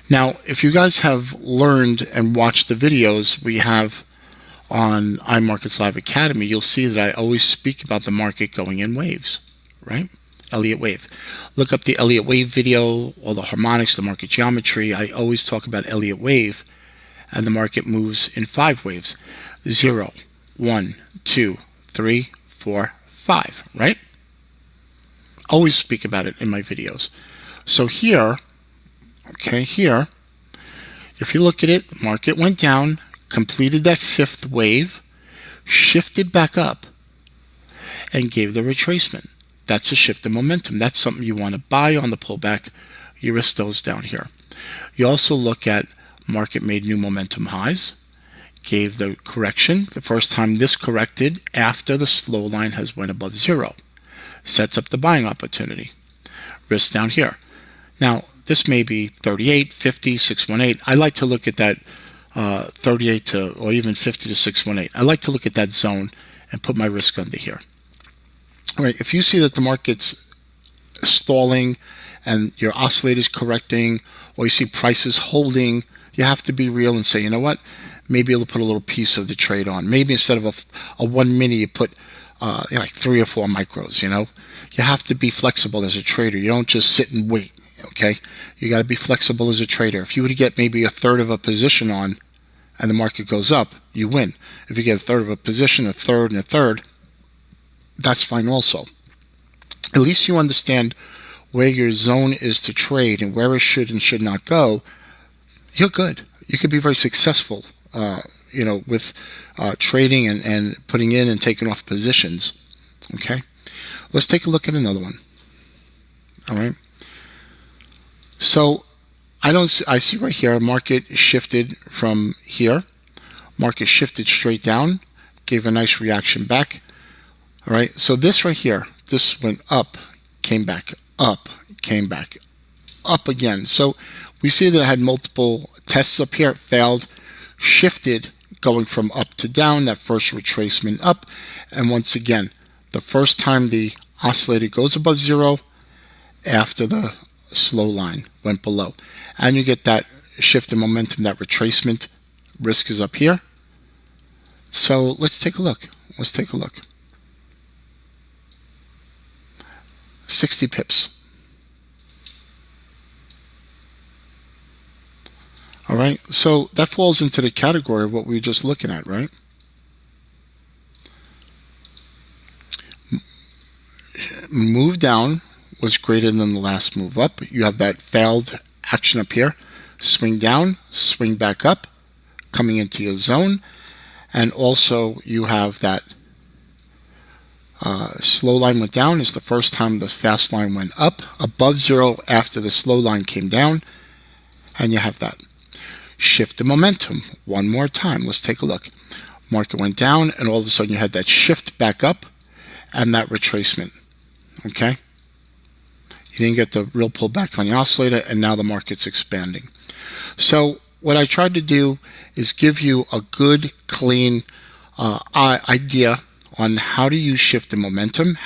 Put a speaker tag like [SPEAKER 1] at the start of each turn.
[SPEAKER 1] Now, if you guys have learned and watched the videos we have on iMarkets Live Academy, you'll see that I always speak about the market going in waves, right? Elliott wave. Look up the Elliott wave video, all the harmonics, the market geometry. I always talk about Elliott wave, and the market moves in 5 waves. 0, 1, 2, 3, 4, 5, right? Always speak about it in my videos. So here, okay, here, if you look at it, the market went down, completed that 5th wave, shifted back up, and gave the retracement. That's a shift in momentum. That's something you want to buy on the pullback. You risk those down here. You also look at market made new momentum highs, gave the correction. The first time this corrected after the slow line has went above 0. Sets up the buying opportunity. Risk down here. Now, this may be 38, 50, 618. I like to look at that 38 to, or even 50 to 618. I like to look at that zone and put my risk under here. All right, if you see that the market's stalling and your oscillator's correcting, or you see prices holding, you have to be real and say, you know what? Maybe you'll put a little piece of the trade on. Maybe instead of a 1 minute, you put like 3 or 4 micros, you know? You have to be flexible as a trader. You don't just sit and wait, okay? You got to be flexible as a trader. If you were to get maybe a third of a position on and the market goes up, you win. If you get a third of a position, a third, and a third, that's fine also. At least you understand where your zone is to trade and where it should and should not go. You're good. You could be very successful, with trading and putting in and taking off positions. Okay, let's take a look at another one. All right. So I see right here, market shifted from here. Market shifted straight down, gave a nice reaction back. All right. So this right here, this went up, came back, up, came back, up again. So we see that it had multiple tests up here. It failed, shifted, going from up to down, that first retracement up. And once again, the first time the oscillator goes above 0 after the slow line went below. And you get that shift in momentum, that retracement. Risk is up here. So let's take a look. Let's take a look. 60 pips. All right, so that falls into the category of what we were just looking at, right? Move down was greater than the last move up. You have that failed action up here. Swing down, swing back up, coming into your zone. And also you have that slow line went down. Is the first time the fast line went up above 0 after the slow line came down. And you have that shift in momentum. One more time. Let's take a look. Market went down and all of a sudden you had that shift back up and that retracement. Okay? You didn't get the real pullback on the oscillator, and now the market's expanding. So what I tried to do is give you a good, clean idea on how to use shift in momentum,